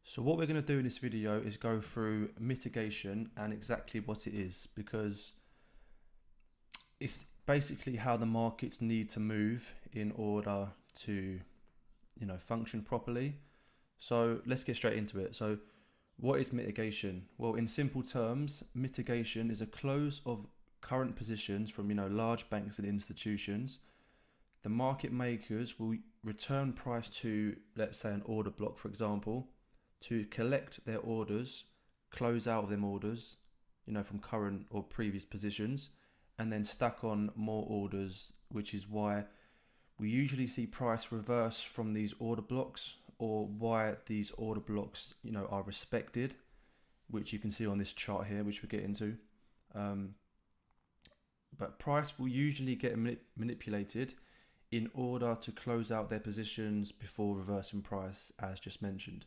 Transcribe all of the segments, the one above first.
So what we're going to do in this video is go through mitigation and exactly what it is, because it's basically how the markets need to move in order to, function properly. So let's get straight into it. So what is mitigation? Well, in simple terms, mitigation is a close of current positions from, large banks and institutions. The market makers will return price to, let's say, an order block, for example, to collect their orders, close out of them orders, from current or previous positions, and then stack on more orders, which is why we usually see price reverse from these order blocks, or why these order blocks, are respected, which you can see on this chart here, which we'll get into. But price will usually get manipulated in order to close out their positions before reversing price, as just mentioned.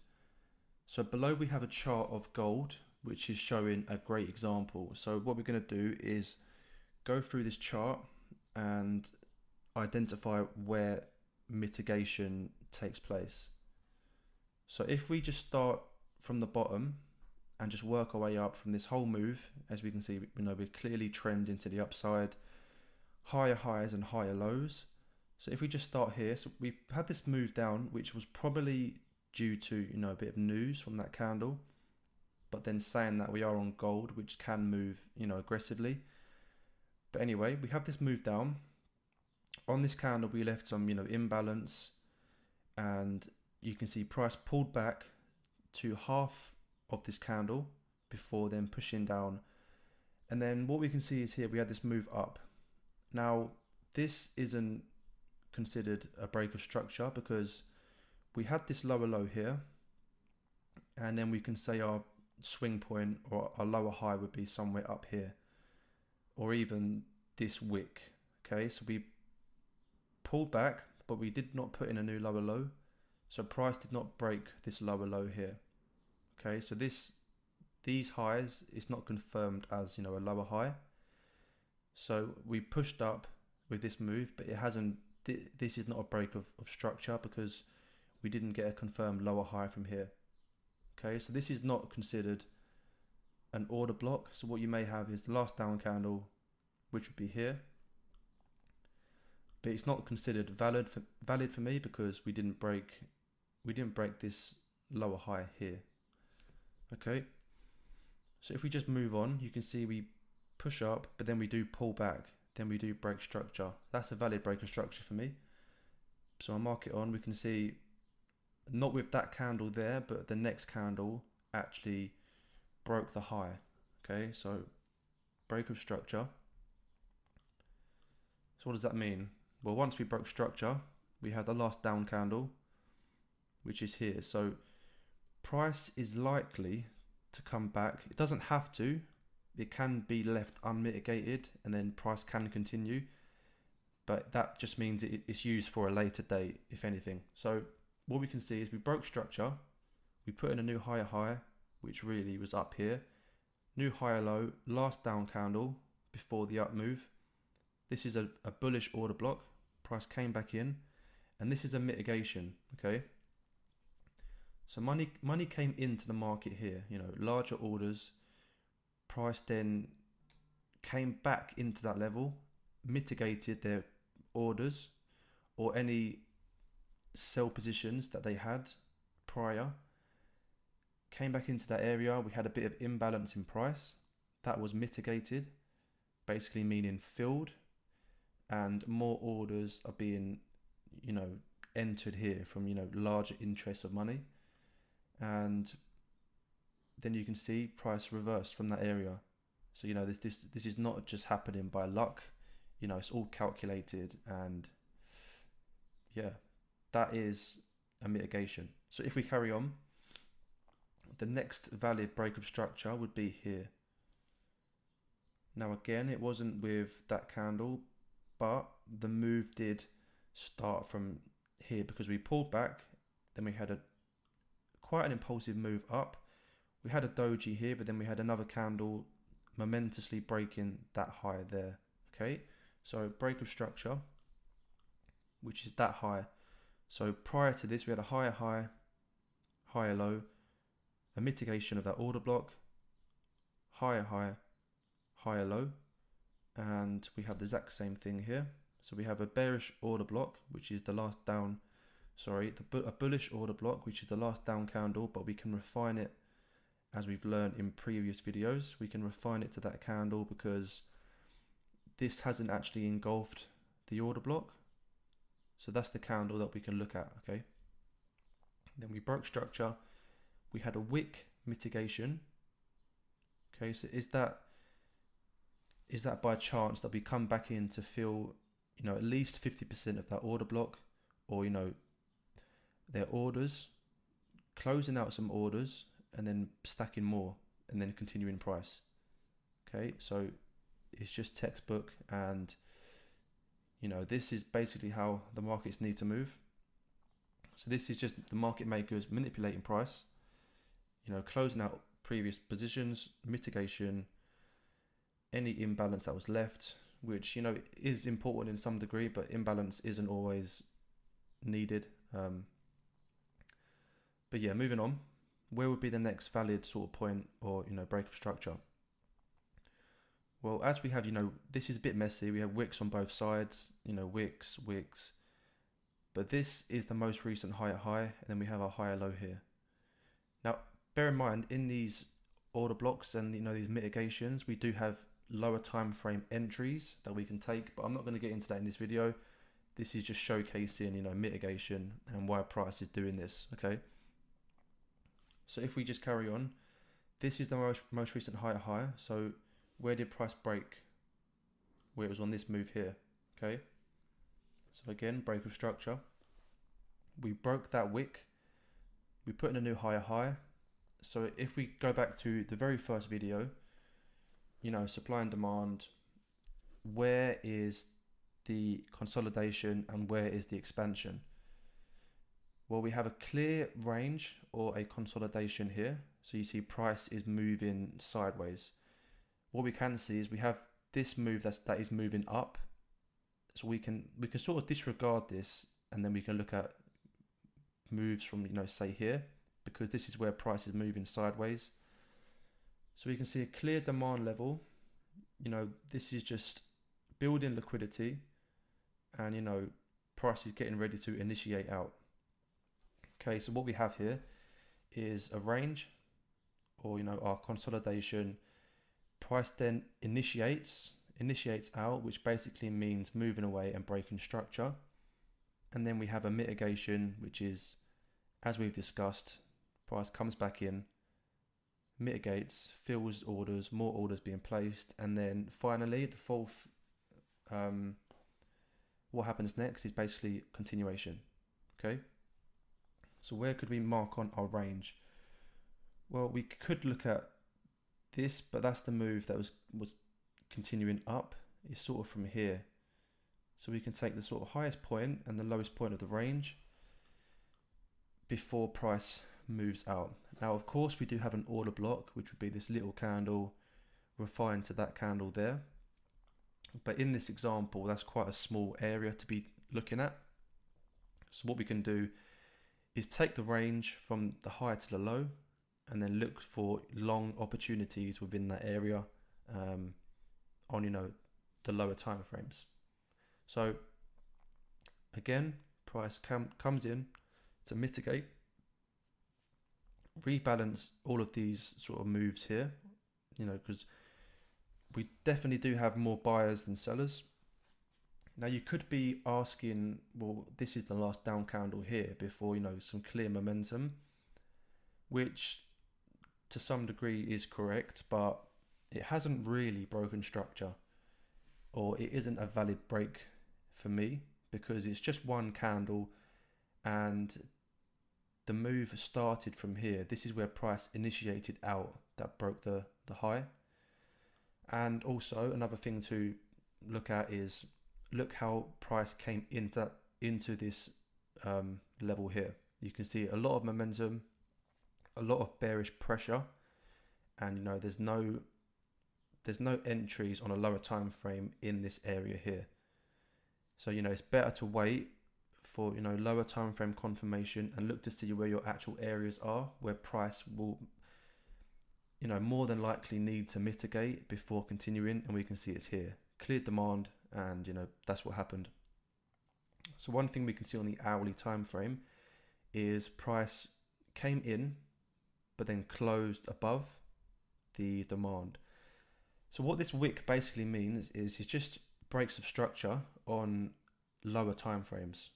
So below we have a chart of gold, which is showing a great example. So what we're going to do is go through this chart and identify where mitigation takes place. So if we just start from the bottom and just work our way up from this whole move, as we can see, we're clearly trending to the upside, higher highs and higher lows. So if we just start here, so we had this move down, which was probably due to, a bit of news from that candle, but then saying that we are on gold, which can move, aggressively. But anyway, we have this move down. On this candle, we left some, imbalance, and you can see price pulled back to half of this candle before then pushing down. And then what we can see is here, we had this move up. Now, this isn't considered a break of structure because we had this lower low here, and then we can say our swing point or our lower high would be somewhere up here, or even this wick. Okay, so we pulled back, but we did not put in a new lower low, so price did not break this lower low here. Okay, so these highs is not confirmed as, a lower high. So we pushed up with this move, but it hasn't. This is not a break of structure because we didn't get a confirmed lower high from here. Okay, so this is not considered an order block. So what you may have is the last down candle, which would be here, but it's not considered valid for me because we didn't break this lower high here. Okay, so if we just move on, you can see we push up, but then we do pull back, then we do break structure. That's a valid break of structure for me. So I'll mark it on. We can see, not with that candle there, but the next candle actually broke the high. Okay, so break of structure. So what does that mean? Well, once we broke structure, we have the last down candle, which is here. So price is likely to come back. It doesn't have to. It can be left unmitigated and then price can continue. But that just means it's used for a later date, if anything. So what we can see is we broke structure, we put in a new higher high, which really was up here, new higher low, last down candle before the up move. This is a bullish order block, price came back in, and this is a mitigation. Okay, so money came into the market here, larger orders, price then came back into that level, mitigated their orders or any sell positions that they had prior, came back into that area. We had a bit of imbalance in price that was mitigated, basically meaning filled, and more orders are being entered here from larger interests of money, and then you can see price reversed from that area. So this is not just happening by luck, it's all calculated, and yeah, that is a mitigation. So if we carry on, the next valid break of structure would be here. Now again, it wasn't with that candle, but the move did start from here because we pulled back, then we had quite an impulsive move up. We had a doji here, but then we had another candle momentously breaking that high there. Okay, so break of structure, which is that high. So prior to this, we had a higher high, higher low, a mitigation of that order block, higher high, higher low, and we have the exact same thing here. So we have a bearish order block, which is the last down, a bullish order block, which is the last down candle, but we can refine it as we've learned in previous videos. We can refine it to that candle because this hasn't actually engulfed the order block. So that's the candle that we can look at, okay? Then we broke structure. We had a wick mitigation. Okay, so is that by chance that we come back in to fill, at least 50% of that order block, or, their orders, closing out some orders and then stacking more and then continuing price. Okay, so it's just textbook, and this is basically how the markets need to move. So this is just the market makers manipulating price, closing out previous positions, mitigation, any imbalance that was left, which is important in some degree, but imbalance isn't always needed. But yeah, moving on, where would be the next valid sort of point or break of structure? Well, as we have, this is a bit messy. We have wicks on both sides, wicks, but this is the most recent higher high, and then we have our higher low here. Now, bear in mind, in these order blocks and these mitigations, we do have lower time frame entries that we can take, but I'm not going to get into that in this video. This is just showcasing, mitigation and why price is doing this, okay? So if we just carry on, this is the most recent higher high. So where did price break? Where it was on this move here, okay? So again, break of structure. We broke that wick. We put in a new higher high. So if we go back to the very first video, supply and demand, where is the consolidation and where is the expansion? Well, we have a clear range or a consolidation here. So you see price is moving sideways. What we can see is we have this move that is moving up. So we can sort of disregard this, and then we can look at moves from, say here, because this is where price is moving sideways. So we can see a clear demand level. This is just building liquidity, and price is getting ready to initiate out. Okay, so what we have here is a range, or our consolidation. Price then initiates out, which basically means moving away and breaking structure. And then we have a mitigation, which is, as we've discussed, price comes back in, mitigates, fills orders, more orders being placed, and then finally the fourth, what happens next is basically continuation. Okay, so where could we mark on our range? Well, we could look at this, but that's the move that was continuing up. It's sort of from here. So we can take the sort of highest point and the lowest point of the range before price moves out. Now, of course, we do have an order block, which would be this little candle refined to that candle there. But in this example, that's quite a small area to be looking at. So what we can do is take the range from the high to the low, and then look for long opportunities within that area on the lower time frames. So again, price comes in to mitigate, rebalance all of these sort of moves here, because we definitely do have more buyers than sellers. Now you could be asking, well, this is the last down candle here before some clear momentum, which to some degree is correct, but it hasn't really broken structure, or it isn't a valid break for me, because it's just one candle and the move started from here. This is where price initiated out, that broke the high. And also another thing to look at is look how price came into this level here. You can see a lot of momentum, a lot of bearish pressure, and there's no entries on a lower time frame in this area here. So it's better to wait for lower time frame confirmation and look to see where your actual areas are, where price will more than likely need to mitigate before continuing, and we can see it's here. Clear demand, and that's what happened. So one thing we can see on the hourly time frame is price came in, but then closed above the demand. So what this wick basically means is it just breaks of structure on lower time frames,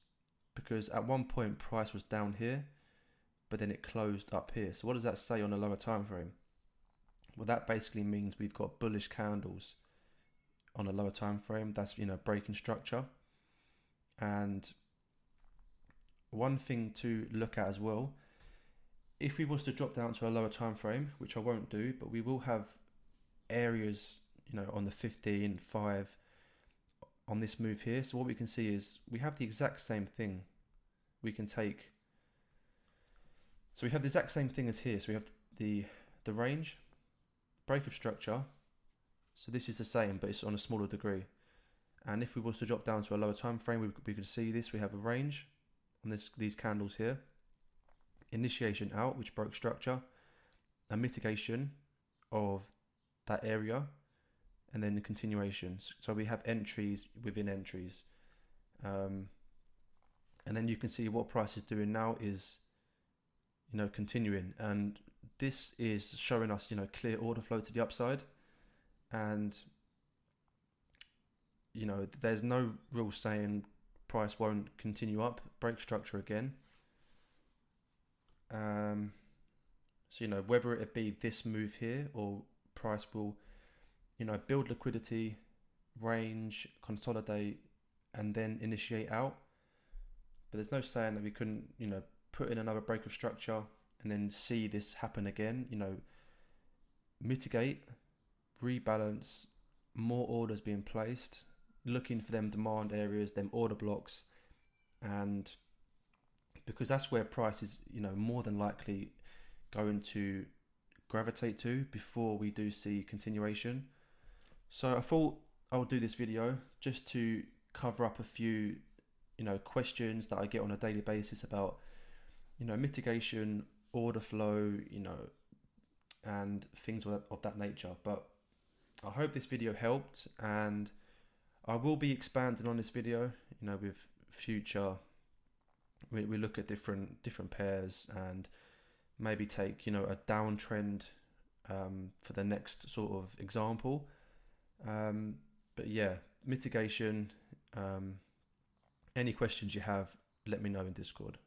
because at one point price was down here, but then it closed up here. So what does that say on a lower time frame? Well, that basically means we've got bullish candles on a lower time frame. That's breaking structure. And one thing to look at as well, if we was to drop down to a lower time frame, which I won't do, but we will have areas on the 15, 5 on this move here. So what we can see is we have the exact same thing. We can take, so we have the exact same thing as here. So we have the range, break of structure. So this is the same, but it's on a smaller degree. And if we was to drop down to a lower time frame, we could see this. We have a range on these candles here, initiation out, which broke structure, a mitigation of that area, and then the continuations. So we have entries within entries. And then you can see what price is doing now is, continuing. And this is showing us, clear order flow to the upside. And, there's no real saying price won't continue up, break structure again. So, whether it be this move here or price will, build liquidity, range, consolidate, and then initiate out. But there's no saying that we couldn't, put in another break of structure and then see this happen again, mitigate, rebalance, more orders being placed, looking for them demand areas, them order blocks, and because that's where price is, more than likely going to gravitate to before we do see continuation. So I thought I would do this video just to cover up a few, questions that I get on a daily basis about, mitigation, order flow, and things of that nature. But I hope this video helped, and I will be expanding on this video, with future. We look at different pairs and maybe take a downtrend for the next sort of example. But yeah, mitigation. Any questions you have, let me know in Discord.